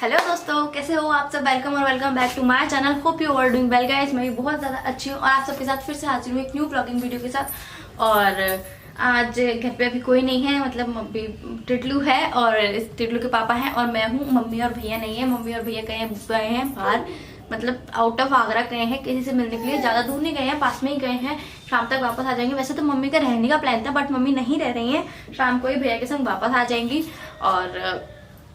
Hello दोस्तों, कैसे हो आप सब। वेलकम और welcome back to my channel. Hope you are doing well guys. मैं भी बहुत ज़्यादा अच्छी हूँ और आप सबके साथ फिर से हाजिर हूँ एक न्यू ब्लॉगिंग वीडियो के साथ। और आज घर पे अभी कोई नहीं है, मतलब अभी टिटलू है और इस टिटलू के पापा हैं और मैं हूँ। मम्मी और भैया नहीं है। मम्मी और भैया गए हैं बाहर, मतलब आउट ऑफ आगरा गए हैं किसी से मिलने के लिए। ज़्यादा दूर नहीं गए हैं, पास में ही गए हैं। शाम तक वापस आ जाएंगे। वैसे तो मम्मी का रहने का प्लान था बट मम्मी नहीं रह रही हैं। शाम को ही भैया के संग वापस आ जाएंगी। और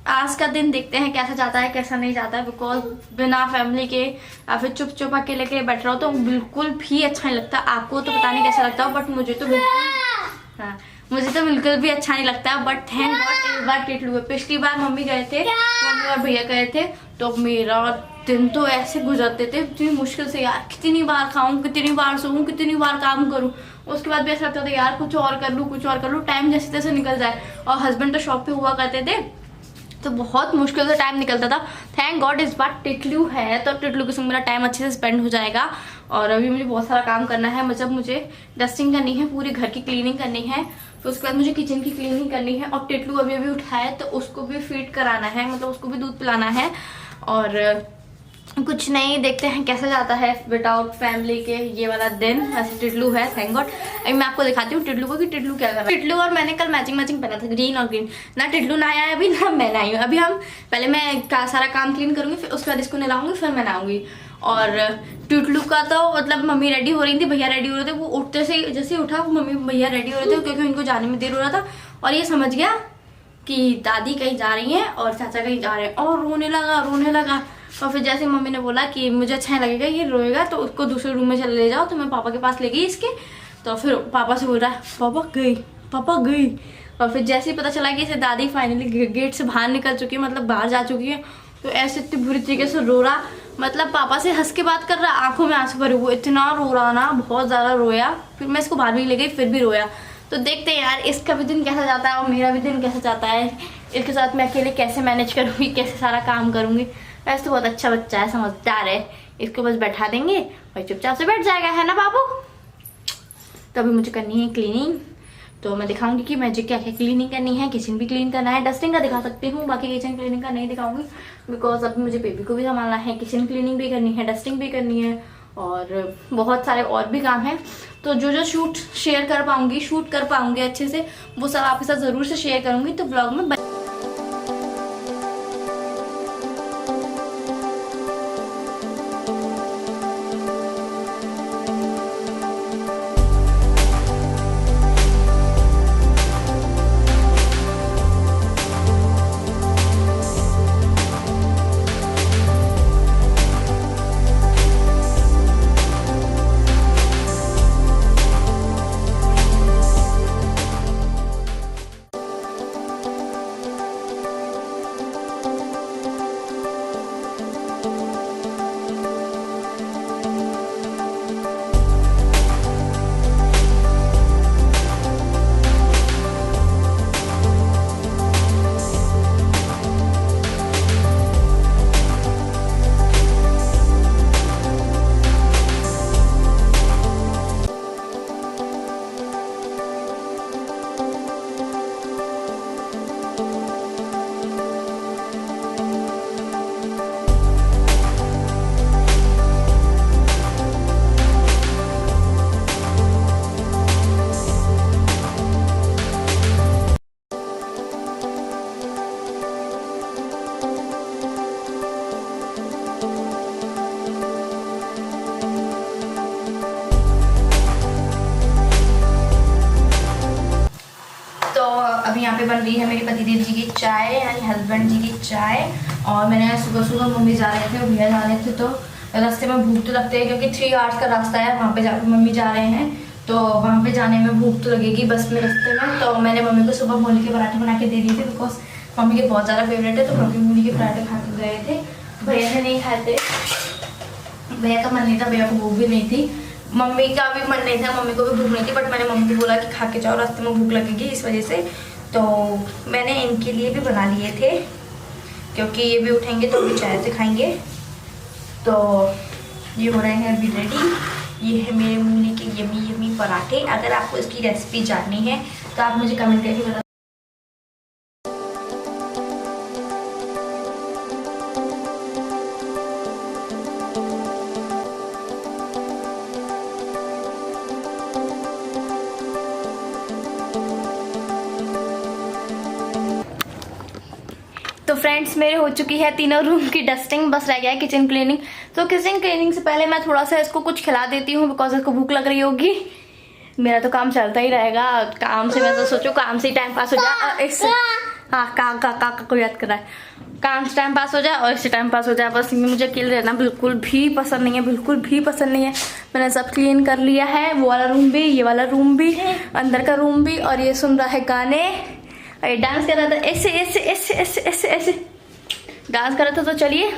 आज का दिन देखते हैं कैसा जाता है कैसा नहीं जाता है, बिकॉज बिना फैमिली के या फिर चुप चुप अकेले के बैठ रहा हो तो बिल्कुल भी अच्छा नहीं लगता। आपको तो पता नहीं कैसा लगता हो बट मुझे तो बिल्कुल भी अच्छा नहीं लगता। बट थैंक गॉड इस बार टिटलू है। पिछली बार मम्मी गए थे, मम्मी और भैया गए थे, तो मेरा दिन तो ऐसे गुजरते थे इतनी मुश्किल से यार। कितनी बार खाऊं, कितनी बार सोऊं, कितनी बार काम करूं। उसके बाद भी ऐसा लगता था यार कुछ और कर लूं, टाइम जैसे तैसे निकल जाए। और हस्बैंड तो शॉप पे हुआ करते थे तो बहुत मुश्किल से टाइम निकलता था। थैंक गॉड इस बार टिटलू है तो टिटलू के संग मेरा टाइम अच्छे से स्पेंड हो जाएगा। और अभी मुझे बहुत सारा काम करना है, मतलब मुझे डस्टिंग करनी है, पूरी घर की क्लीनिंग करनी है, फिर उसके बाद मुझे किचन की क्लीनिंग करनी है। और टिटलू अभी अभी उठा है तो उसको भी फीड कराना है, मतलब उसको भी दूध पिलाना है। और कुछ नहीं, देखते हैं कैसा जाता है विदाउट फैमिली के ये वाला दिन। ऐसे टिटलू है थैंक गॉड। अभी मैं आपको दिखाती हूँ टिटलू को कि टिटलू क्या कर रहा है। टिटलू और मैंने कल मैचिंग पहना था, ग्रीन और ग्रीन। ना टिटलू नहाया है अभी ना मैं नहाई हूँ। अभी हम पहले मैं सारा काम क्लीन करूंगी, फिर उसके बाद इसको नहलाऊंगी, फिर मैं नहाऊंगी। और टिटलू का तो मतलब मम्मी रेडी हो रही थी, भैया रेडी हो रहे थे। वो उठते से जैसे उठा वो मम्मी भैया रेडी हो रहे थे क्योंकि उनको जाने में देर हो रहा था। और ये समझ गया कि दादी कहीं जा रही है और चाचा कहीं जा रहे हैं और रोने लगा। और फिर जैसे मम्मी ने बोला कि मुझे अच्छा नहीं लगेगा ये रोएगा तो उसको दूसरे रूम में चले ले जाओ, तो मैं पापा के पास ले गई इसके। तो फिर पापा से बोल रहा है पापा गई। और फिर जैसे ही पता चला कि इसे दादी फाइनली गेट से बाहर निकल चुकी है, मतलब बाहर जा चुकी है, तो ऐसे इतनी बुरी तरीके से रो रहा, मतलब पापा से हंस के बात कर रहा, आंखों में आंसू भरे हुए, इतना रो रहा ना, बहुत ज़्यादा रोया। फिर मैं इसको बाहर भी ले गई फिर भी रोया। तो देखते हैं यार इसका भी दिन कैसा जाता है और मेरा भी दिन कैसा जाता है। इसके साथ मैं अकेले कैसे मैनेज करूँगी, कैसे सारा काम करूँगी। वैसे तो बहुत अच्छा बच्चा है, समझदार है। इसको बस बैठा देंगे और चुपचाप से बैठ जाएगा, है ना बाबू। तो अभी मुझे करनी है क्लीनिंग, तो मैं दिखाऊंगी कि मुझे क्या क्या क्लीनिंग करनी है। किचन भी क्लीन करना है, डस्टिंग का दिखा सकती हूँ, बाकी किचन क्लीनिंग का नहीं दिखाऊंगी बिकॉज अभी मुझे बेबी को भी संभालना है, किचन क्लीनिंग भी करनी है, डस्टिंग भी करनी है और बहुत सारे और भी काम है। तो जो शूट कर पाऊंगी अच्छे से, वो सब आपके साथ जरूर से शेयर करूंगी। तो ब्लॉग में अभी यहाँ पे बन रही है मेरी पतिदेव जी की चाय, यानी हस्बैंड जी की चाय। और मैंने सुबह मम्मी जा रहे थे और भैया जा रहे थे, तो रास्ते में भूख तो लगते है क्योंकि 3 आवर्स का रास्ता है। वहाँ पे जाकर मम्मी जा रहे हैं तो वहाँ पे जाने में भूख तो लगेगी बस में रास्ते में। तो मैंने मम्मी को सुबह मूली के पराठे बना के दे दिए थे बिकॉज मम्मी के बहुत ज़्यादा फेवरेट है। तो मम्मी मूली के पराठे खा के गए थे, भैया ने नहीं खाए थे, भैया का मन नहीं था, भैया को भूख भी नहीं थी, मम्मी का भी मन नहीं था, मम्मी को भी भूख नहीं थी। बट मैंने मम्मी को बोला कि खा के जाओ, रास्ते में भूख लगेगी इस वजह से। तो मैंने इनके लिए भी बना लिए थे क्योंकि ये भी उठेंगे तो भी चाय से खाएंगे। तो ये हो रहे हैं अभी रेडी। ये है मेरे मूली के यमी पराठे। अगर आपको इसकी रेसिपी जाननी है तो आप मुझे कमेंट करके बता। फ्रेंड्स मेरे हो चुकी है तीनों रूम की डस्टिंग, बस रह गया है किचन क्लीनिंग। तो किचन क्लीनिंग से पहले मैं थोड़ा सा इसको कुछ खिला देती हूँ, बिकॉज इसको भूख लग रही होगी। मेरा तो काम चलता ही रहेगा, काम से मैं तो सोचू काम से ही टाइम पास हो जाए। इससे हाँ काका को याद करा है, काम से टाइम पास हो जाए और इससे टाइम पास हो जाए। बस मुझे अकेले रहना बिल्कुल भी पसंद नहीं है, बिल्कुल भी पसंद नहीं है। मैंने सब क्लीन कर लिया है, वो वाला रूम भी, ये वाला रूम भी, अंदर का रूम भी। और ये सुन रहा है गाने और ये डांस कर रहा था, ऐसे ऐसे ऐसे ऐसे ऐसे ऐसे डांस कर रहा था। तो चलिए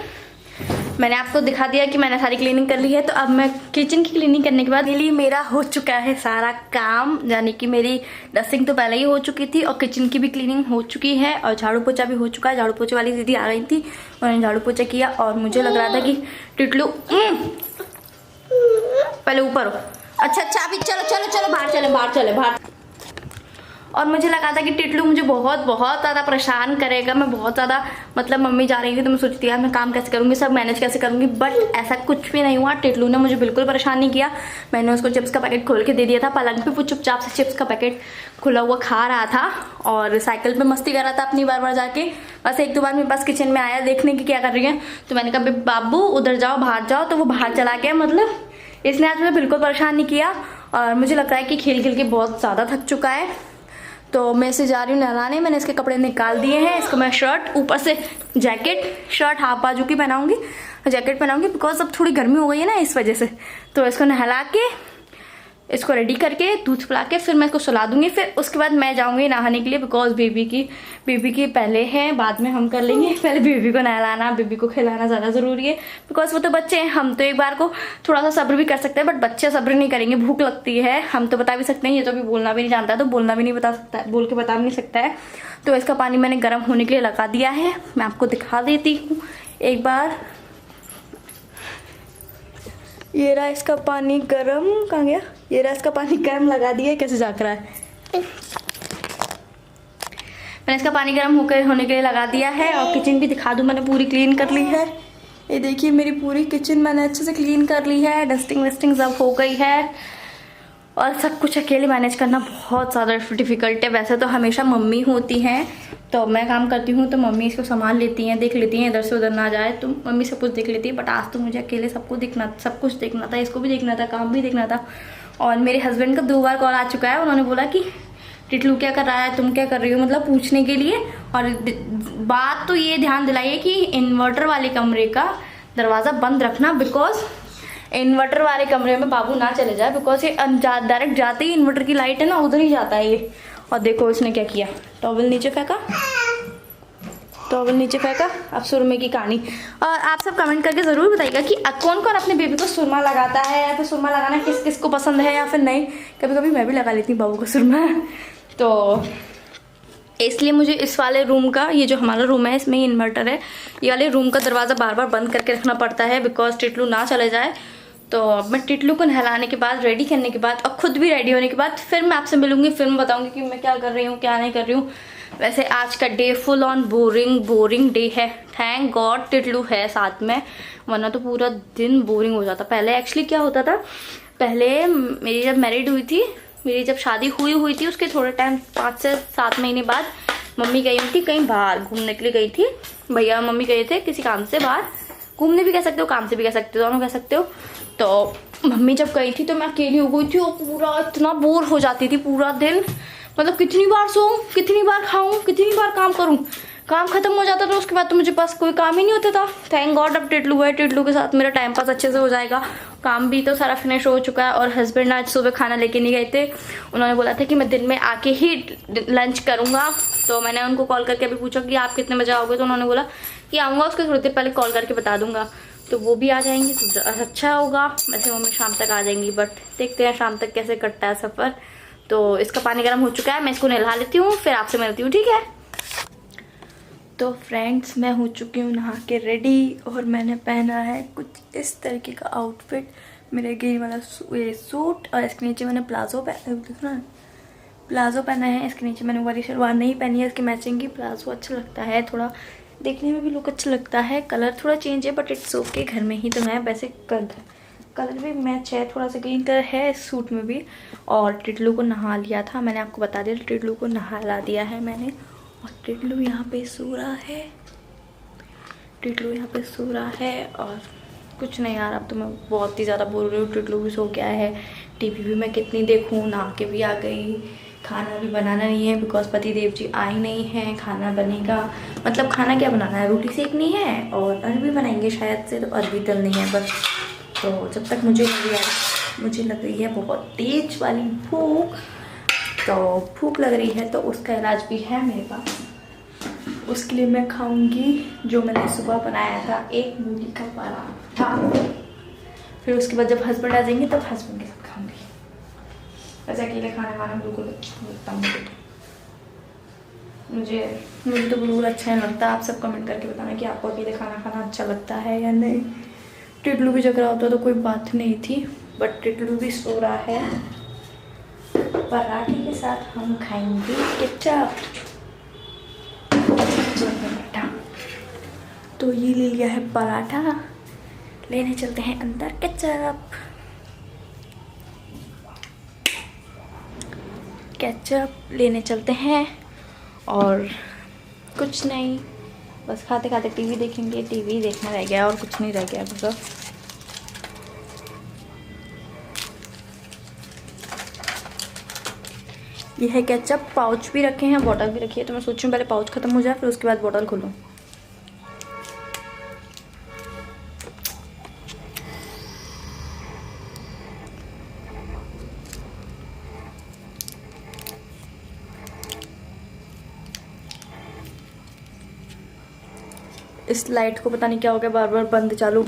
मैंने आपको दिखा दिया कि मैंने सारी क्लीनिंग कर ली है। तो अब मैं किचन की क्लीनिंग करने के बाद मेरा हो चुका है सारा काम, यानी कि मेरी डस्टिंग तो पहले ही हो चुकी थी और किचन की भी क्लीनिंग हो चुकी है और झाड़ू पोछा भी हो चुका है। झाड़ू पोछे वाली दीदी आ गई थी, उन्होंने झाड़ू पोछा किया और मुझे लग रहा था कि टिटलू पहले ऊपर हो। अच्छा अभी चलो चलो चलो बाहर चले बाहर। और मुझे लगा था कि टिटलू मुझे बहुत ज़्यादा परेशान करेगा। मैं बहुत ज़्यादा मतलब मम्मी जा रही थी तो मैं सोचती यार मैं काम कैसे करूँगी, सब मैनेज कैसे करूँगी, बट ऐसा कुछ भी नहीं हुआ। टिटलू ने मुझे बिल्कुल परेशान नहीं किया। मैंने उसको चिप्स का पैकेट खोल के दे दिया था पलंग पे, वो चुपचाप से चिप्स का पैकेट खुला हुआ खा रहा था और साइकिल पर मस्ती कर रहा था अपनी बार जाके। बस एक दो बार मेरे पास किचन में आया देखने की क्या कर रही है, तो मैंने कहा बाबू उधर जाओ बाहर जाओ, तो वो बाहर चला गया। मतलब इसने आज मुझे बिल्कुल परेशान नहीं किया और मुझे लगता है कि खेल के बहुत ज़्यादा थक चुका है। तो मैं इसे जा रही हूँ नहलाने। मैंने इसके कपड़े निकाल दिए हैं, इसको मैं शर्ट ऊपर से जैकेट शर्ट हाफ बाजू की पहनाऊंगी, जैकेट पहनाऊंगी बिकॉज अब थोड़ी गर्मी हो गई है ना इस वजह से। तो इसको नहला के इसको रेडी करके दूध पिला के फिर मैं इसको सुला दूंगी। फिर उसके बाद मैं जाऊंगी नहाने के लिए, बिकॉज बेबी की पहले है, बाद में हम कर लेंगे। पहले बेबी को नहलाना, बेबी को खिलाना ज़्यादा ज़रूरी है, बिकॉज वो तो बच्चे हैं। हम तो एक बार को थोड़ा सा सब्र भी कर सकते हैं, बट बच्चे सब्र नहीं करेंगे, भूख लगती है। हम तो बता भी सकते हैं, ये तो अभी बोलना भी नहीं जानता है, तो बोलना भी नहीं बता सकता है, बोल के बता भी नहीं सकता है। तो इसका पानी मैंने गर्म होने के लिए लगा दिया है, मैं आपको दिखा देती हूँ एक बार। ये रहा इसका पानी गरम, कहाँ गया? ये रहा इसका पानी गरम लगा दिया है, कैसे जाग रहा है। मैंने इसका पानी गरम होने के लिए लगा दिया है। और किचन भी दिखा दूँ, मैंने पूरी क्लीन कर ली है। ये देखिए मेरी पूरी किचन मैंने अच्छे से क्लीन कर ली है, डस्टिंग वस्टिंग सब हो गई है। और सब कुछ अकेले मैनेज करना बहुत ज़्यादा डिफ़िकल्ट है। वैसे तो हमेशा मम्मी होती हैं, तो मैं काम करती हूँ तो मम्मी इसको संभाल लेती हैं, देख लेती हैं, इधर से उधर ना जाए तो मम्मी सब कुछ देख लेती है। बट आज तो मुझे अकेले सब कुछ देखना था, इसको भी देखना था, काम भी देखना था। और मेरे हस्बैंड का 2 बार कॉल आ चुका है, उन्होंने बोला कि टिटलू क्या कर रहा है, तुम क्या कर रही हो, मतलब पूछने के लिए। और बात तो ये ध्यान दिलाइए कि इन्वर्टर वाले कमरे का दरवाज़ा बंद रखना, बिकॉज इन्वर्टर वाले कमरे में बाबू ना चले जाए, बिकॉज ये डायरेक्ट जाते ही इन्वर्टर की लाइट है ना, उधर ही जाता है ये। और देखो इसने क्या किया, टॉवल नीचे फेंका, अब सुरमे की कहानी। और आप सब कमेंट करके ज़रूर बताइएगा कि कौन कौन अपने बेबी को सुरमा लगाता है, या फिर सुरमा लगाना किस किस को पसंद है या फिर नहीं। कभी कभी मैं भी लगा लेती हूँ बाबू को सुरमा। तो इसलिए मुझे इस वाले रूम का, ये जो हमारा रूम है इसमें इन्वर्टर है, ये वाले रूम का दरवाज़ा बार बार बंद करके रखना पड़ता है, बिकॉज टिटलू ना चले जाए। तो मैं टिटलू को नहलाने के बाद, रेडी करने के बाद और खुद भी रेडी होने के बाद फिर मैं आपसे मिलूंगी, फिर मैं बताऊंगी कि मैं क्या कर रही हूँ क्या नहीं कर रही हूँ। वैसे आज का day full on boring day है। थैंक गॉड टिटलू है साथ में, वरना तो पूरा दिन बोरिंग हो जाता। पहले एक्चुअली क्या होता था, पहले मेरी जब मैरिड हुई थी, मेरी जब शादी हुई थी उसके थोड़े टाइम 5 से 7 महीने बाद मम्मी गई थी कहीं बाहर घूमने के लिए गई थी। भैया मम्मी गए थे किसी काम से बाहर, घूमने भी कह सकते हो काम से भी कह सकते हो, दोनों कह सकते हो। तो मम्मी जब गई थी तो मैं अकेली हो गई थी और पूरा इतना बोर हो जाती थी पूरा दिन। मतलब कितनी बार सोऊं, कितनी बार खाऊं, कितनी बार काम करूं, काम खत्म हो जाता था उसके बाद तो मुझे पास कोई काम ही नहीं होता था। थैंक गॉड अब टिटलू है, टिटलू के साथ मेरा टाइम पास अच्छे से हो जाएगा। काम भी तो सारा फिनिश हो चुका है। और हस्बैंड आज सुबह खाना लेके नहीं गए थे, उन्होंने बोला था कि मैं दिन में आके ही लंच करूँगा। तो मैंने उनको कॉल करके अभी पूछा कि आप कितने बजे आओगे, तो उन्होंने बोला कि आऊँगा, उसके थोड़ी देर पहले कॉल करके बता दूंगा। तो वो भी आ जाएंगी तो अच्छा होगा। वैसे मम्मी शाम तक आ जाएंगी, बट देखते हैं शाम तक कैसे कटता है सफ़र। तो इसका पानी गर्म हो चुका है, मैं इसको नहला लेती हूँ, फिर आपसे मिलती हूँ, ठीक है। तो फ्रेंड्स मैं हो चुकी हूँ नहा के रेडी और मैंने पहना है कुछ इस तरीके का आउटफिट, मेरे ग्रीन वाला ये सूट, और इसके नीचे मैंने प्लाजो पहना है। इसके नीचे मैंने वाली शलवार नहीं पहनी है, इसकी मैचिंग की प्लाजो अच्छा लगता है, थोड़ा देखने में भी लुक अच्छा लगता है। कलर थोड़ा चेंज है बट इट्स ओके, घर में ही तो है। वैसे कलर भी मैच है, थोड़ा सा ग्रीन कलर है इस सूट में भी। और टिटलू को नहा लिया था, मैंने आपको बता दिया टिटलू को नहला दिया है मैंने। और टिटलू यहाँ पे सो रहा है, टिटलू यहाँ पे सो रहा है और कुछ नहीं यार, अब तो मैं बहुत ही ज़्यादा बोल रही हूँ। टिटलू भी सो गया है, टीवी भी मैं कितनी देखूँ, नहा के भी आ गई, खाना भी बनाना नहीं है बिकॉज पति देव जी आ ही नहीं हैं। खाना बनेगा, मतलब खाना क्या बनाना है, रोटी सेकनी है और अरबी बनाएंगे शायद से, तो अरबी तलनी है बस। तो जब तक मुझे लग रही है बहुत तेज वाली भूख, तो भूख लग रही है तो उसका इलाज भी है मेरे पास। उसके लिए मैं खाऊंगी जो मैंने सुबह बनाया था, एक मूली का पराठा। फिर उसके बाद जब हस्बैंड आ जाएंगे तब हस्बैंड के साथ खाऊंगी। वैसे अकेले खाना बिल्कुल अच्छा लगता मुझे तो बिल्कुल अच्छा नहीं लगता। आप सब कमेंट करके बताना कि आपको अकेले खाना अच्छा लगता है या नहीं। टिटलू भी जग रहा होता तो कोई बात नहीं थी, बट टिटलू भी सो रहा है। पराठे के साथ हम खाएंगे केचप। तो ये ले लिया है पराठा, लेने चलते हैं अंदर केचप लेने चलते हैं। और कुछ नहीं, बस खाते खाते टीवी देखेंगे। टीवी देखना रह गया और कुछ नहीं रह गया बस। ये है केचप, पाउच भी रखे हैं, बॉटल भी रखी है। तो मैं सोच रही हूँ पहले पाउच खत्म हो जाए फिर उसके बाद बॉटल खोलूँ। इस लाइट को पता नहीं क्या हो गया, बार बार बंद चालू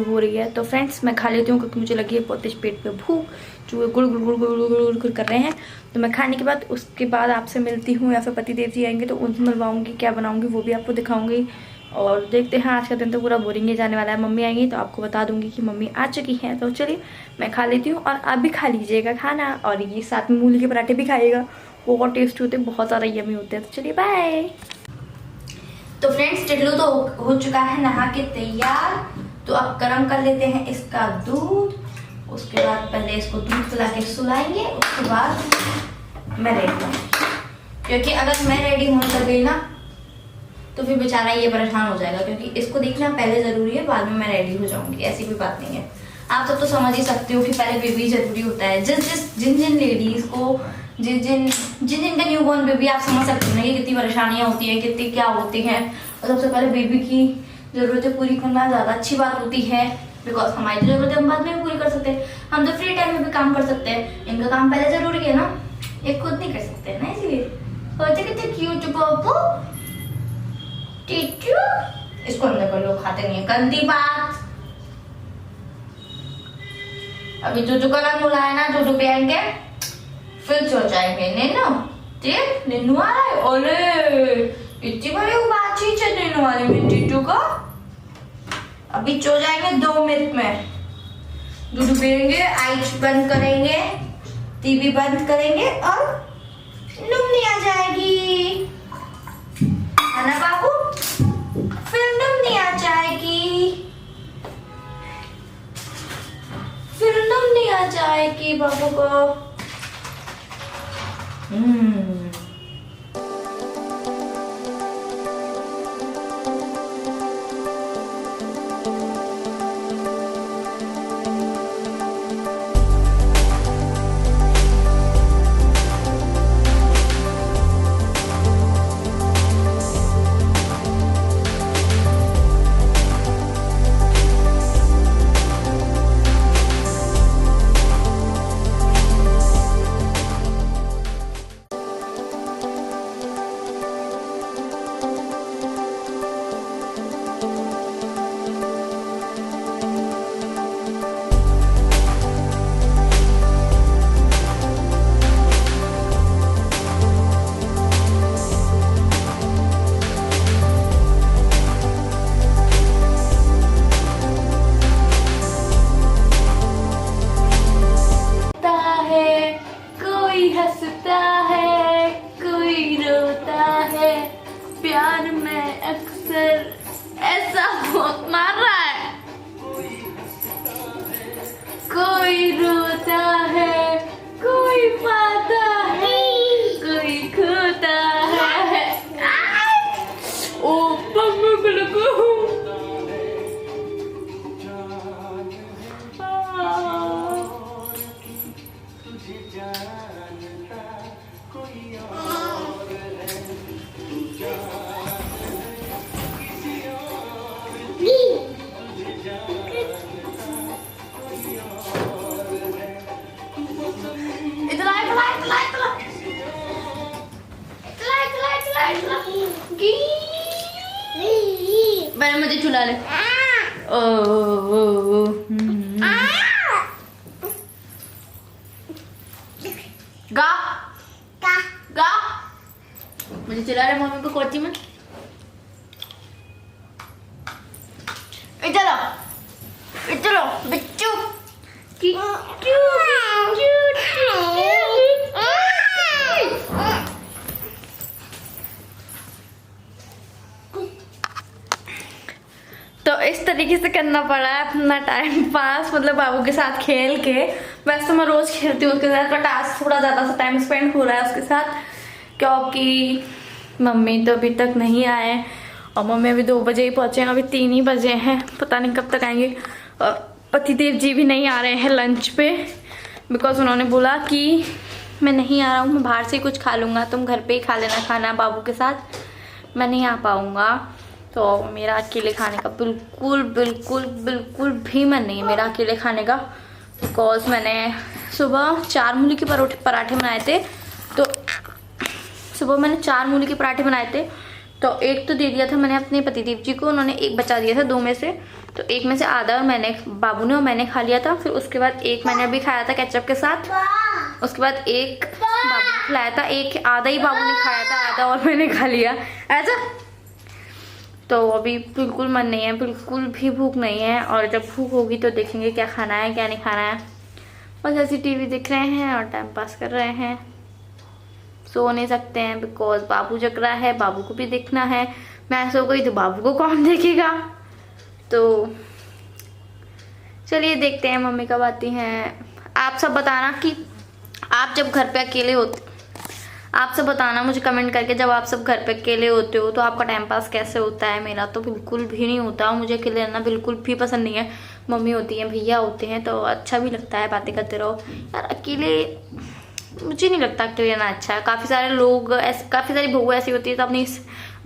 हो रही है। तो फ्रेंड्स मैं खा लेती हूँ क्योंकि मुझे लगी है बहुत तेज पेट पे भूख। चूहे गुड़ गुड़ गुड़ गुड़ गुड़ गुड़ गुड़ कर रहे हैं। तो मैं खाने के बाद उसके बाद आपसे मिलती हूँ, या फिर पति देव जी आएंगे तो उनसे मिलवाऊंगी, क्या बनाऊंगी वो भी आपको दिखाऊंगी। और देखते हैं, आज का दिन तो पूरा बोरिंग ही जाने वाला है। मम्मी आएंगी तो आपको बता दूंगी कि मम्मी आ चुकी हैं। तो चलिए मैं खा लेती हूँ और आप भी खा लीजिएगा खाना, और ये साथ में मूली के पराठे भी खाइएगा, बहुत टेस्टी होते हैं, बहुत ज़्यादा यम्मी होते हैं। तो चलिए बाय। तो फ्रेंड्स टिटलू तो हो चुका है नहा के तैयार। तो अब गर्म कर लेते हैं इसका दूध। उसके बाद पहले इसको दूध पिला के सुलाएंगे, उसके बाद मैं रेडी हूँ। क्योंकि अगर मैं रेडी होने लग गई ना तो फिर बेचारा ये परेशान हो जाएगा, क्योंकि इसको देखना पहले जरूरी है, बाद में मैं रेडी हो जाऊंगी। ऐसी कोई बात नहीं है, आप सब तो समझ ही सकते हो कि पहले बेबी जरूरी होता है। जिन लेडीज को जिन का न्यूबॉर्न बेबी, आप समझ सकते हो ना कि कितनी परेशानियां होती हैं, कितनी क्या होती हैं। और सबसे पहले बेबी की जरूरतें पूरी करना ज्यादा अच्छी बात होती है, बिकॉज हमारी जरूरतें हम बाद में भी पूरी कर सकते हैं। हम तो फ्री टाइम में भी काम कर सकते हैं, इनका काम पहले जरूरी है ना, ये खुद नहीं कर सकते ना, इसलिए सोचे कितने क्यूट बाबू टीचू। इसको अंदर कर लो, खाते नहीं है, गंदी बात। अभी जो का रंग बुलाया ना, जो पियेंगे फिर सो जाएंगे। नैनो देख, नैनू आ रहा है। ओले इतनी बड़ी बातचीत है नैनू वाले में टीटू का। अभी सो जाएंगे 2 मिनट में। दूध पियेंगे, आइज बंद करेंगे, टीवी बंद करेंगे और नुम्नी आ जाएगी, है ना बाबू? फिर नुम्नी आ जाएगी, फिर नुम्नी आ जाएगी बाबू को। पहले। ओ गा गा मुझे चिल्ला रहे मम्मी को कोची में। चलो चलो बिच्चू तो इस तरीके से करना पड़ा है अपना टाइम पास, मतलब बाबू के साथ खेल के। वैसे तो मैं रोज खेलती हूँ उसके साथ, पर आज थोड़ा ज़्यादा सा टाइम स्पेंड हो रहा है उसके साथ, क्योंकि मम्मी तो अभी तक नहीं आए और मम्मी अभी 2 बजे ही पहुँचे हैं, अभी 3 ही बजे हैं, पता नहीं कब तक आएंगे। और पतिदेव जी भी नहीं आ रहे हैं लंच पे, बिकॉज उन्होंने बोला कि मैं नहीं आ रहा हूँ, मैं बाहर से ही कुछ खा लूँगा, तुम घर पे ही खा लेना खाना बाबू के साथ, मैं नहीं आ पाऊँगा। तो मेरा अकेले खाने का बिल्कुल बिल्कुल बिल्कुल भी मन नहीं है मेरा अकेले खाने का, बिकॉज मैंने सुबह 4 मूली के पराठे बनाए थे। तो सुबह मैंने 4 मूली के पराठे बनाए थे, तो एक तो दे दिया था मैंने अपने पतिदेव जी को, उन्होंने एक बचा दिया था 2 में से, तो एक में से आधा और मैंने बाबू ने और मैंने खा लिया था। फिर उसके बाद एक मैंने अभी खाया था केचप के साथ, उसके बाद एक बाबू ने खिलाया था, एक आधा ही बाबू ने खाया था, आधा और मैंने खा लिया ऐसा। तो अभी बिल्कुल मन नहीं है, बिल्कुल भी भूख नहीं है, और जब भूख होगी तो देखेंगे क्या खाना है क्या नहीं खाना है। बस ऐसी टीवी देख रहे हैं और टाइम पास कर रहे हैं, सो नहीं सकते हैं बिकॉज बाबू जग रहा है, बाबू को भी देखना है। मैं सो गई तो बाबू को कौन देखेगा। तो चलिए देखते हैं मम्मी कब आती हैं। आप सब बताना कि आप जब घर पे अकेले होते, आप सब बताना मुझे कमेंट करके, जब आप सब घर पे अकेले होते हो तो आपका टाइम पास कैसे होता है। मेरा तो बिल्कुल भी नहीं होता, मुझे अकेले रहना बिल्कुल भी पसंद नहीं है। मम्मी होती है, भैया होते हैं तो अच्छा भी लगता है, बातें करते रहो। यार अकेले मुझे नहीं लगता अकेले रहना अच्छा है। काफ़ी सारे लोग ऐसे, काफ़ी सारी बहू ऐसी होती है तो अपनी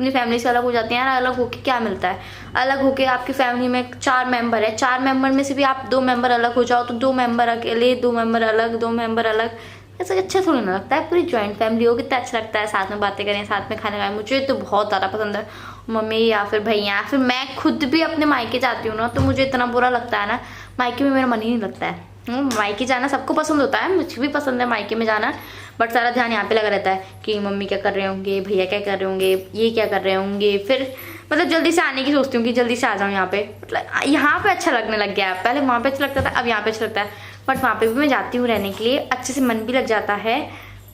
फैमिली से अलग हो जाती हैं। यार अलग होके क्या मिलता है, अलग होके आपकी फैमिली में 4 मेंबर है, 4 मेंबर में से भी आप 2 मेंबर अलग हो जाओ तो 2 मेंबर अकेले, 2 मेंबर अलग, 2 मेंबर अलग, ऐसा अच्छा थोड़ी ना लगता है। पूरी ज्वाइंट फैमिली हो कितना अच्छा लगता है, साथ में बातें करें, साथ में खाना खाएं। मुझे तो बहुत ज़्यादा पसंद है। मम्मी या फिर भैया, फिर मैं खुद भी अपने मायके जाती हूँ ना तो मुझे इतना बुरा लगता है ना, मायके में मेरा मन ही नहीं लगता है। मायके जाना सबको पसंद होता है, मुझे भी पसंद है मायके में जाना, बट सारा ध्यान यहाँ पे लगा रहता है कि मम्मी क्या कर रहे होंगे, भैया क्या कर रहे होंगे, ये क्या कर रहे होंगे। फिर मतलब जल्दी से आने की सोचती हूँ कि जल्दी से आ जाऊँ यहाँ पे। मतलब यहाँ पे अच्छा लगने लग गया है, पहले वहाँ पे अच्छा लगता था, अब यहाँ पे अच्छा लगता है। बट वहाँ पे भी मैं जाती हूँ रहने के लिए, अच्छे से मन भी लग जाता है।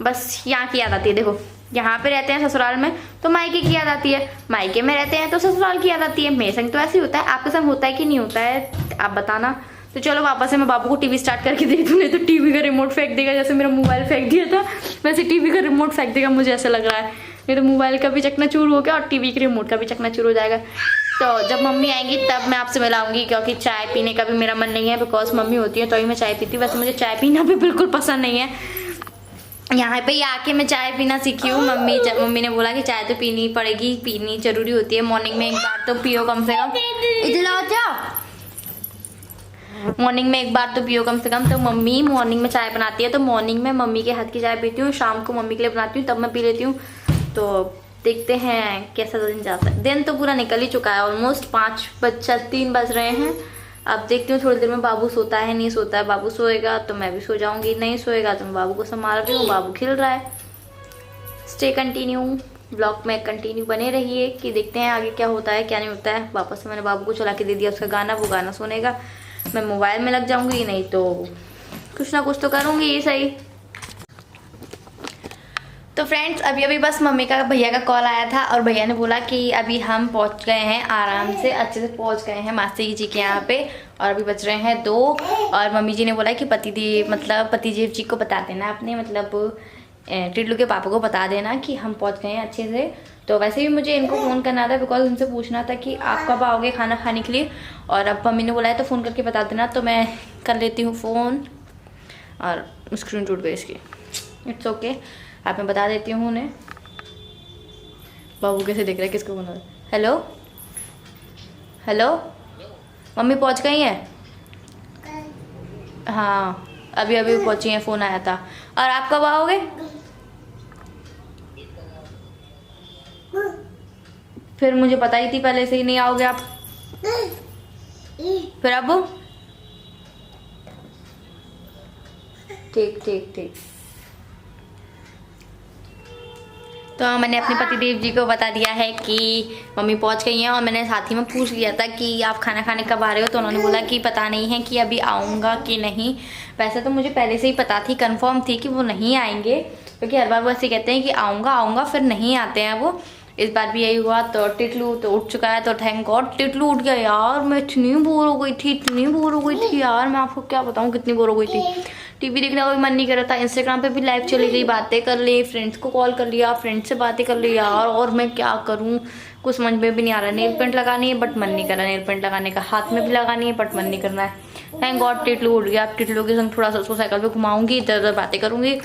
बस यहाँ की याद आती है। देखो यहाँ पे रहते हैं ससुराल में तो मायके की याद आती है, मायके में रहते हैं तो ससुराल की याद आती है। मेरे संग तो ऐसे ही होता है, आपके संग होता है कि नहीं होता है आप बताना। तो चलो वापस से मैं बाबू को टीवी स्टार्ट करके दे दूँ, नहीं तो टीवी का रिमोट फेंक देगा, जैसे मेरा मोबाइल फेंक दिया था वैसे टीवी का रिमोट फेंक देगा, मुझे ऐसा लग रहा है। नहीं तो मोबाइल का भी चकनाचूर हो गया और टीवी के रिमोट का भी चकनाचूर हो जाएगा। तो जब मम्मी आएंगी तब मैं आपसे मिलाऊंगी, क्योंकि चाय पीने का भी मेरा मन नहीं है, बिकॉज मम्मी होती है तो ही मैं चाय पीती हूँ। वैसे मुझे चाय पीना भी बिल्कुल पसंद नहीं है। यहाँ पे ही आके मैं चाय पीना सीखी हूँ। मम्मी ने बोला कि चाय तो पीनी पड़ेगी, पीनी जरूरी होती है, मॉर्निंग में एक बार तो पियो कम से कम। इधर आओ जाओ, मॉर्निंग में एक बार तो पियो कम से कम। तो मम्मी मॉर्निंग में चाय बनाती है तो मॉर्निंग में मम्मी के हाथ की चाय पीती हूँ, शाम को मम्मी के लिए बनाती हूँ तब मैं पी लेती हूँ। तो देखते हैं कैसा दिन जाता है। दिन तो पूरा निकल ही चुका है, ऑलमोस्ट 3 बज रहे हैं। अब देखती हूँ थोड़ी देर में बाबू सोता है नहीं सोता है। बाबू सोएगा तो मैं भी सो जाऊंगी, नहीं सोएगा तो मैं बाबू को संभाल रही हूँ, बाबू खेल रहा है। स्टे कंटिन्यू, ब्लॉग में कंटिन्यू बने रहिए कि देखते हैं आगे क्या होता है क्या नहीं होता है। वापस से मैंने बाबू को चला के दे दिया उसका गाना, वो गाना सुनेगा, मैं मोबाइल में लग जाऊंगी, नहीं तो कुछ ना कुछ तो करूंगी ये सही। तो फ्रेंड्स अभी बस मम्मी का भैया का कॉल आया था और भैया ने बोला कि अभी हम पहुंच गए हैं, आराम से अच्छे से पहुंच गए हैं मासी जी के यहाँ पे, और अभी बज रहे हैं 2। और मम्मी जी ने बोला कि पतिदेव जी को बता देना, अपने मतलब टिल्लू के पापा को बता देना कि हम पहुंच गए हैं अच्छे से। तो वैसे भी मुझे इनको फ़ोन करना था, बिकॉज उनसे पूछना था कि आप कब आओगे खाना खाने के लिए, और अब मम्मी ने बोला है तो फ़ोन करके बता देना। तो मैं कर लेती हूँ फ़ोन, और स्क्रीन टूट गई इसकी, इट्स ओके। आप मैं बता देती हूँ उन्हें। बाबू कैसे देख रहा है, किसको बोला? हेलो हेलो, मम्मी पहुँच गई हैं? हाँ अभी पहुँची हैं, फ़ोन आया था। और आप कब आओगे? फिर मुझे पता ही थी पहले से ही नहीं आओगे आप। फिर अब ठीक ठीक ठीक। तो मैंने अपने पतिदेव जी को बता दिया है कि मम्मी पहुंच गई हैं, और मैंने साथ ही में पूछ लिया था कि आप खाना खाने कब आ रहे हो, तो उन्होंने बोला कि पता नहीं है कि अभी आऊँगा कि नहीं। वैसे तो मुझे पहले से ही पता थी, कंफर्म थी कि वो नहीं आएंगे, क्योंकि हर बार वो ऐसे कहते हैं कि आऊँगा आऊँगा, फिर नहीं आते हैं वो। इस बार भी यही हुआ। तो टिटलू तो उठ चुका है, तो थैंक गॉड टिटलू उठ गया। यार मैं इतनी बोर हो गई थी, इतनी बोर हो गई थी यार, मैं आपको क्या बताऊँ कितनी बोर हो गई थी। टीवी देखने का भी मन नहीं कर रहा था, इंस्टाग्राम पे भी लाइव चली गई, बातें कर ली, फ्रेंड्स को कॉल कर लिया, फ्रेंड्स से बातें कर ली यार, और मैं क्या करूँ कुछ समझ में भी नहीं आ रहा। नेल पेंट लगानी है बट मन नहीं कर रहा नेल पेंट लगाने का, हाथ में भी लगानी है बट मन नहीं करना है। थैंक गॉड टिटलू उठ गया। टिटलू के संग थोड़ा सा उसको साइकिल पे घुमाऊंगी, इधर उधर बातें करूंगी।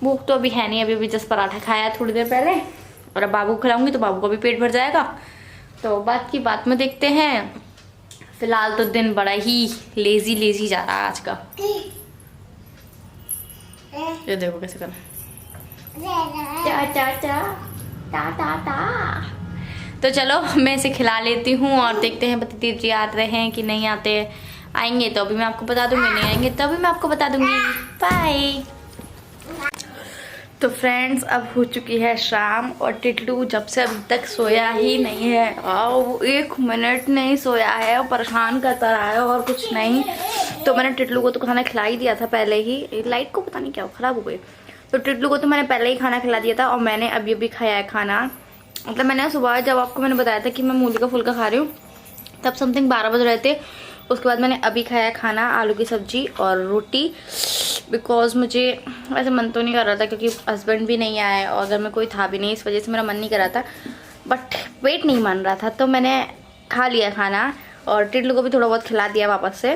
भूख तो अभी है नहीं, अभी जस्ट पराठा खाया थोड़ी देर पहले, और अब बाबू को खिलाऊंगी तो बाबू का भी पेट भर जाएगा। तो बात की बात में देखते हैं। फिलहाल तो दिन बड़ा ही लेजी जा रहा है आज का। ये देखो कैसे करना, टा टा टा टा टा टा। तो चलो मैं इसे खिला लेती हूँ और देखते हैं पतिदेव जी आ रहे हैं कि नहीं आते। आएंगे तो अभी मैं आपको बता दूंगी, नहीं आएंगे तो अभी मैं आपको बता दूंगी। बाय। तो फ्रेंड्स अब हो चुकी है शाम, और टिटलू जब से अभी तक सोया ही नहीं है। वो 1 मिनट नहीं सोया है और परेशान करता रहा है और कुछ नहीं। तो मैंने टिटलू को तो खाना खिला ही दिया था पहले ही। लाइट को पता नहीं क्या खराब हो गई, तो टिटलू को तो मैंने पहले ही खाना खिला दिया था, और मैंने अभी अभी खाया है खाना। मतलब मैंने सुबह जब आपको मैंने बताया था कि मैं मूली का फुल्का खा रही हूँ, तब समथिंग 12 बज रहे थे। उसके बाद मैंने अभी खाया खाना, आलू की सब्जी और रोटी, बिकॉज मुझे वैसे मन तो नहीं कर रहा था, क्योंकि हस्बैंड भी नहीं आया और अगर मैं कोई था भी नहीं, इस वजह से मेरा मन नहीं कर रहा था, बट वेट नहीं मान रहा था, तो मैंने खा लिया खाना। और टिटलू को भी थोड़ा बहुत खिला दिया वापस से।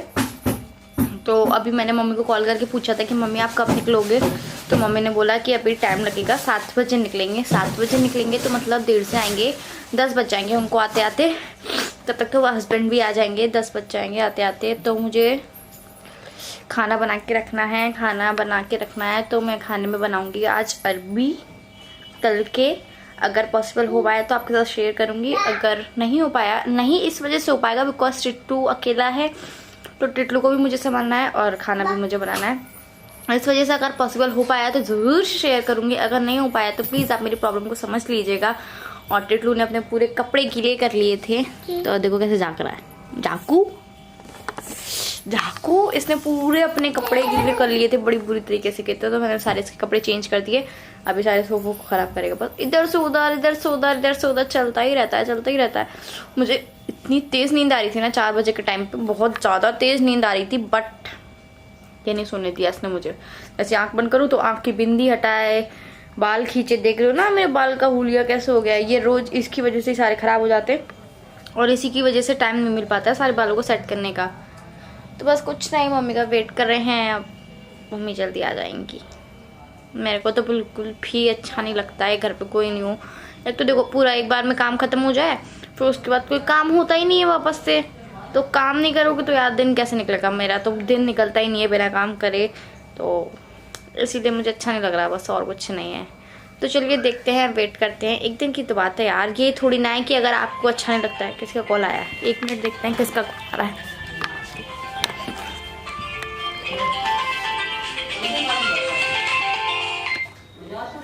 तो अभी मैंने मम्मी को कॉल करके पूछा था कि मम्मी आप कब निकलोगे, तो मम्मी ने बोला कि अभी टाइम लगेगा, 7 बजे निकलेंगे। 7 बजे निकलेंगे तो मतलब देर से आएंगे, 10 बज जाएंगे उनको आते आते, तब तक तो वो हस्बैंड भी आ जाएंगे, 10 बज जाएंगे आते आते। तो मुझे खाना बना के रखना है, तो मैं खाने में बनाऊंगी आज अरबी तल के। अगर पॉसिबल हो पाया तो आपके साथ शेयर करूंगी, अगर नहीं हो पाया, नहीं इस वजह से हो पाएगा बिकॉज टिट्टू अकेला है, तो टिटलू को भी मुझे संभालना है और खाना भी मुझे बनाना है। इस वजह से अगर पॉसिबल हो पाया तो ज़रूर शेयर करूंगी, अगर नहीं हो पाया तो प्लीज़ आप मेरी प्रॉब्लम को समझ लीजिएगा। और टिटलू ने अपने पूरे कपड़े गीले कर लिए थे, तो देखो कैसे झाँक रहा है। झाकू इसने पूरे अपने कपड़े गीले कर लिए थे, बड़ी बुरी तरीके से कहते, तो मैंने सारे इसके कपड़े चेंज कर दिए। अभी सारे सोफों को खराब करेगा, बस इधर से उधर इधर से उधर इधर से उधर चलता ही रहता है। मुझे इतनी तेज़ नींद आ रही थी ना 4 बजे के टाइम पे, बहुत ज़्यादा तेज़ नींद आ रही थी, बट ये नहीं सोने दिया इसने मुझे। ऐसे आंख बंद करूँ तो आंख की बिंदी हटाए, बाल खींचे, देख रहे हो ना मेरे बाल का हुलिया कैसे हो गया है। ये रोज़ इसकी वजह से सारे ख़राब हो जाते, और इसी की वजह से टाइम नहीं मिल पाता है सारे बालों को सेट करने का। तो बस कुछ नहीं, मम्मी का वेट कर रहे हैं, अब मम्मी जल्दी आ जाएंगी। मेरे को तो बिल्कुल भी अच्छा नहीं लगता है घर पे कोई नहीं हो। एक तो देखो पूरा एक बार में काम खत्म हो जाए, फिर उसके बाद कोई काम होता ही नहीं है वापस से, तो काम नहीं करोगे तो यार दिन कैसे निकलेगा। मेरा तो दिन निकलता ही नहीं है बिना काम करे, तो इसीलिए मुझे अच्छा नहीं लग रहा, बस और कुछ नहीं है। तो चलिए देखते हैं, वेट करते हैं। एक दिन की तो बात है यार, ये थोड़ी ना है कि अगर आपको अच्छा नहीं लगता है। किसका कॉल आया है, 1 मिनट देखते हैं किसका कॉल आ रहा है।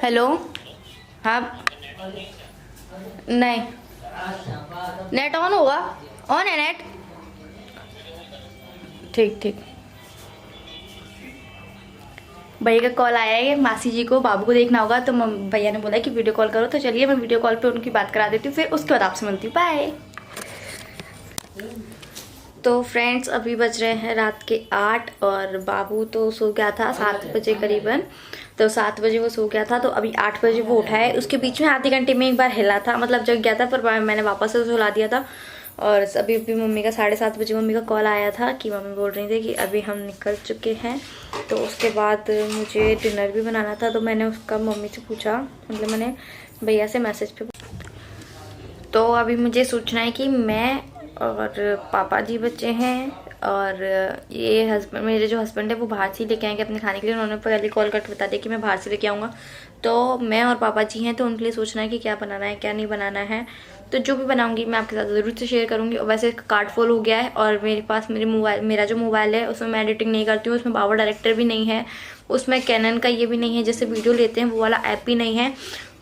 हेलो, हाँ नहीं, नेट ऑन होगा, ऑन है नेट, ठीक। भैया का कॉल आया है, मासी जी को बाबू को देखना होगा, तो भैया ने बोला कि वीडियो कॉल करो, तो चलिए मैं वीडियो कॉल पे उनकी बात करा देती हूँ, फिर उसके बाद आपसे मिलती हूँ। बाय। तो फ्रेंड्स अभी बज रहे हैं रात के 8, और बाबू तो सो गया था 7 बजे करीबन, तो 7 बजे वो सो गया था, तो अभी 8 बजे वो उठा है। उसके बीच में आधे घंटे में एक बार हिला था, मतलब जग गया था, पर मैंने वापस से सुला दिया था। और अभी भी मम्मी का 7:30 बजे मम्मी का कॉल आया था कि मम्मी बोल रही थी कि अभी हम निकल चुके हैं। तो उसके बाद मुझे डिनर भी बनाना था, तो मैंने उसका मम्मी से पूछा, मतलब मैंने भैया से मैसेज पे। तो अभी मुझे सोचना है कि मैं और पापा जी बच्चे हैं, और ये हस्बैंड, मेरे जो हस्बैंड है वो बाहर से लेके आएंगे अपने खाने के लिए। उन्होंने पहले कॉल करके बता दिया कि मैं बाहर से लेके आऊँगा, तो मैं और पापा जी हैं, तो उनके लिए सोचना है कि क्या बनाना है क्या नहीं बनाना है। तो जो भी बनाऊंगी मैं आपके साथ ज़रूर से शेयर करूंगी। और वैसे कार्ड फुल हो गया है और मेरे पास मेरा जो मोबाइल है उसमें मैं एडिटिंग नहीं करती हूँ, उसमें पावर डायरेक्टर भी नहीं है, उसमें कैनन का ये भी नहीं है, जैसे वीडियो लेते हैं वो वाला ऐप भी नहीं है।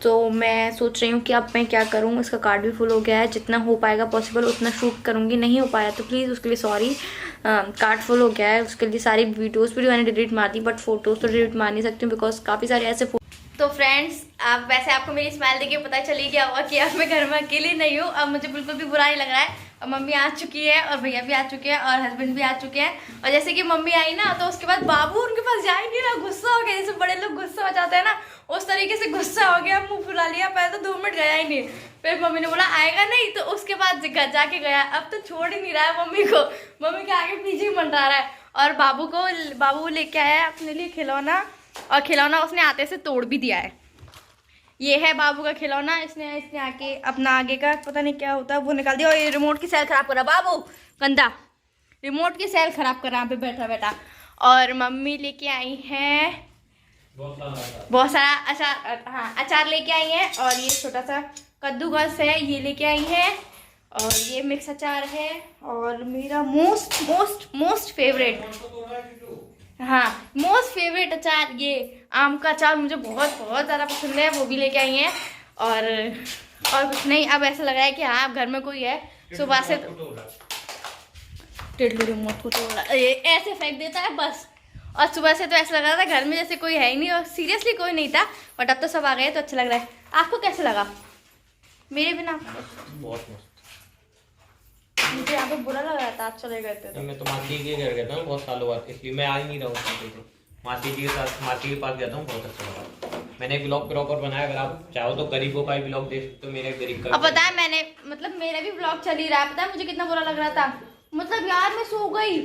तो मैं सोच रही हूँ कि अब मैं क्या करूँ, इसका कार्ड भी फुल हो गया है, जितना हो पाएगा पॉसिबल उतना शूट करूँगी, नहीं हो पाया तो प्लीज़ उसके लिए सॉरी। कार्ड फुल हो गया है, उसके लिए सारी वीडियोस भी मैंने डिलीट मार दी, बट फोटोज़ तो डिलीट मार नहीं सकती हूँ बिकॉज काफ़ी सारे ऐसे। तो फ्रेंड्स आप वैसे आपको मेरी स्माइल देख के पता चली गया होगा कि अब मैं घर में अकेली नहीं हूँ, अब मुझे बिल्कुल भी बुरा नहीं लग रहा है। और मम्मी आ चुकी है और भैया भी आ चुके हैं और हस्बैंड भी आ चुके हैं। और जैसे कि मम्मी आई ना तो उसके बाद बाबू उनके पास जा ही नहीं रहा, गुस्सा हो गया, जैसे बड़े लोग गुस्सा हो जाते हैं ना उस तरीके से गुस्सा हो गया, मुंह फुला लिया, पहले तो 2 मिनट गया ही नहीं। फिर मम्मी ने बोला आएगा नहीं, तो उसके बाद जाके गया। अब तो छोड़ ही नहीं रहा है मम्मी को, मम्मी के आगे पीछे ही मंडरा रहा है। और बाबू लेके आया है अपने लिए खिलौना, और खिलौना उसने आते से तोड़ भी दिया है। ये है बाबू का खिलौना, इसने आके अपना आगे का पता नहीं क्या होता है वो निकाल दिया। और ये रिमोट की सेल खराब करा बाबू, गंदा रिमोट की सेल खराब करा यहाँ पे बैठा बैठा। और मम्मी लेके आई हैं बहुत सारा अचार, हाँ अचार लेके आई हैं। और ये छोटा सा कद्दूकस है ये लेके आई है, और ये मिक्स अचार है। और मेरा मोस्ट फेवरेट, हाँ मोस्ट फेवरेट अचार ये आम का अचार मुझे बहुत ज़्यादा पसंद है, वो भी लेके आई हैं। और कुछ नहीं, अब ऐसा लग रहा है कि हाँ अब घर में कोई है। सुबह से टिल्लू रिमोट को तोड़ा, ये ऐसे फेंक देता है बस। और सुबह से तो ऐसा लग रहा था घर में जैसे कोई है ही नहीं, और सीरियसली कोई नहीं था, बट अब तो सब आ गए तो अच्छा लग रहा है। आपको कैसे लगा मेरे बिना? बहुत मस्त। मुझे यहाँ पे बुरा लग रहा था आप चले गए थे। मैं तो मासी के घर गया था बहुत सालों बाद, इसलिए मैं आ ही नहीं रहा हूँ। मासी जी के साथ मासी के पास गया था, बहुत अच्छा लगा। मैंने एक व्लॉग प्रॉपर बनाया, अगर आप चाहो तो गरीबों का ही व्लॉग देख सकते हो, मेरे गरीब का। अब पता है मैंने मतलब मेरा भी व्लॉग चल ही रहा है, पता है मुझे कितना बुरा लग रहा था। मतलब यार मैं सो गई,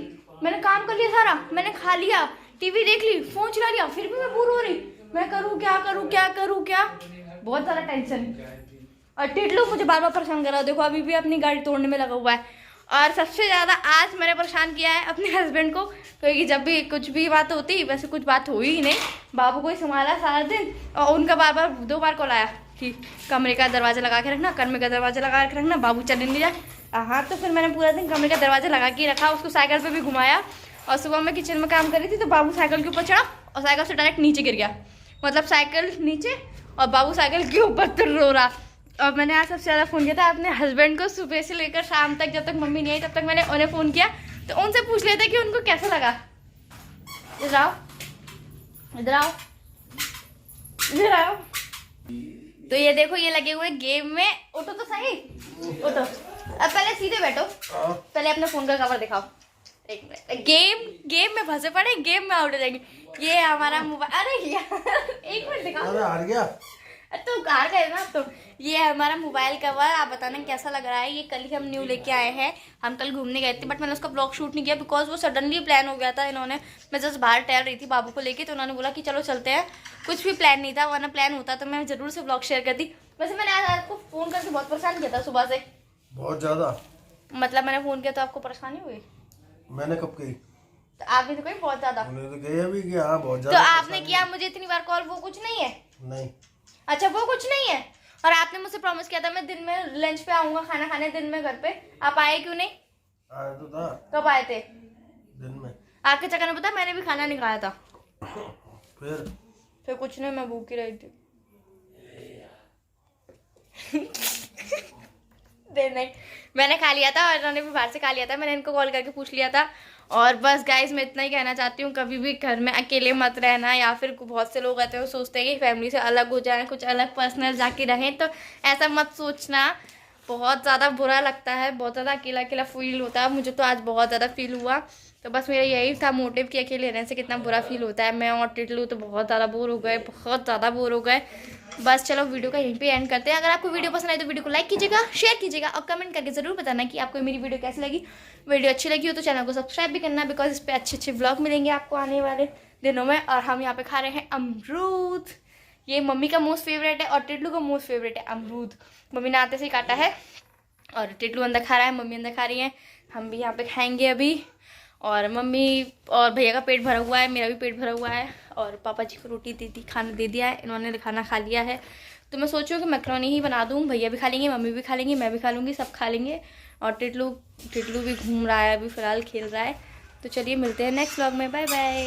मैंने काम कर लिया सारा, मैंने खा लिया, टीवी देख ली, फोन चला लिया, फिर भी मैं बोर हो रही, मैं करूँ क्या, बहुत सारा टेंशन। और टिटलू मुझे बार बार परेशान कर रहा है, देखो अभी भी अपनी गाड़ी तोड़ने में लगा हुआ है। और सबसे ज़्यादा आज मैंने परेशान किया है अपने हस्बैंड को, क्योंकि जब भी कुछ भी बात होती, वैसे कुछ बात हुई ही नहीं, बाबू को ही संभाला सारा दिन। और उनका बार 2 बार कॉल आया कि कमरे का दरवाज़ा लगा के रखना, कमरे का दरवाज़ा लगा के रखना, बाबू चले नहीं जाए। हाँ तो फिर मैंने पूरा दिन कमरे का दरवाज़ा लगा के रखा, उसको साइकिल पर भी घुमाया। और सुबह मैं किचन में काम कर रही थी तो बाबू साइकिल के ऊपर चढ़ा और साइकिल से डायरेक्ट नीचे गिर गया, मतलब साइकिल नीचे और बाबू साइकिल के ऊपर तो रो रहा। और मैंने आज सबसे ज़्यादा फ़ोन किया था अपने हस्बैंड को, सुबह से लेकर शाम तक, जब तक मम्मी नहीं आई तब तक मैंने उन्हें फ़ोन किया, तो उनसे पूछ लेते कि उनको कैसा लगा। इधर आओ, इधर आओ, इधर आओ। तो ये देखो ये लगे हुए गेम में, उठो तो सही, उठो। अब पहले सीधे बैठो, पहले अपने फ़ोन का कवर दिखाओ। एक मिनट, गेम में फंसे पड़े, गेम में आउट हो जाएंगे। ये हमारा मोबाइल, अरे यार एक मिनट दिखाओ, हार गया तो हार गए ना। तो ये है हमारा मोबाइल कवर, आप बताना कैसा लग रहा है। ये कल ही हम न्यू लेके आए हैं, हम कल घूमने गए थे, बट मैंने उसका ब्लॉग शूट नहीं किया बिकॉज वो सडनली प्लान हो गया था। इन्होंने, मैं जस्ट बाहर टहल रही थी बाबू को लेके, तो उन्होंने बोला कि चलो चलते हैं, कुछ भी प्लान नहीं था, वरना प्लान होता तो मैं जरूर से ब्लॉग शेयर करती। वैसे मैंने आज आपको फ़ोन करके बहुत परेशान किया था सुबह से, बहुत ज्यादा। मतलब मैंने फ़ोन किया तो आपको परेशानी हुई? मैंने कब की? तो आप भी तो कोई बहुत ज़्यादा, तो गए अभी कि हाँ बहुत तो ज्यादा। आपने किया मुझे इतनी बार कॉल, वो कुछ नहीं है? नहीं। अच्छा वो कुछ नहीं है। और आपने मुझसे प्रॉमिस किया था मैं दिन में लंच पे आऊंगा खाना खाने, दिन में घर पे, आप आए क्यों नहीं? आया तो था। कब आए थे? दिन में। आपके चक्कर में पता मैंने भी खाना नहीं खाया था। फिर कुछ नहीं, मैं भूखी रही थी। नहीं मैंने खा लिया था और इन्होंने भी बाहर से खा लिया था, मैंने इनको कॉल करके पूछ लिया था। और बस गाइज मैं इतना ही कहना चाहती हूँ, कभी भी घर में अकेले मत रहना, या फिर बहुत से लोग आते हैं वो सोचते हैं कि फैमिली से अलग हो जाएं, कुछ अलग पर्सनल जाके रहें, तो ऐसा मत सोचना, बहुत ज़्यादा बुरा लगता है, बहुत ज़्यादा अकेला अकेला फील होता है। मुझे तो आज बहुत ज़्यादा फील हुआ, तो बस मेरा यही था मोटिव कि अकेले रहने से कितना बुरा फील होता है। मैं और टिटलू तो बहुत ज़्यादा बोर हो गए, बहुत ज़्यादा बोर हो गए। बस चलो वीडियो का यहीं पे एंड करते हैं। अगर आपको वीडियो पसंद आए तो वीडियो को लाइक कीजिएगा, शेयर कीजिएगा और कमेंट करके ज़रूर बताना कि आपको मेरी वीडियो कैसी लगी। वीडियो अच्छी लगी हो तो चैनल को सब्सक्राइब भी करना, बिकॉज इस पर अच्छे व्लॉग मिलेंगे आपको आने वाले दिनों में। और हम यहाँ पे खा रहे हैं अमरूद, ये मम्मी का मोस्ट फेवरेट है और टिटलू का मोस्ट फेवरेट है अमरूद। मम्मी ने आते से ही काटा है और टिटलू अंदर खा रहा है, मम्मी अंदर खा रही है, हम भी यहाँ पे खाएंगे अभी। और मम्मी और भैया का पेट भरा हुआ है, मेरा भी पेट भरा हुआ है, और पापा जी को रोटी दे दी, खाना दे दिया है, इन्होंने खाना खा लिया है। तो मैं सोच रही हूँ कि मैक्रोनी ही बना दूँ, भैया भी खा लेंगे, मम्मी भी खा लेंगी, मैं भी खा लूँगी, सब खा लेंगे। और टिटलू भी घूम रहा है अभी फ़िलहाल, खेल रहा है। तो चलिए मिलते हैं नेक्स्ट व्लॉग में, बाय बाय।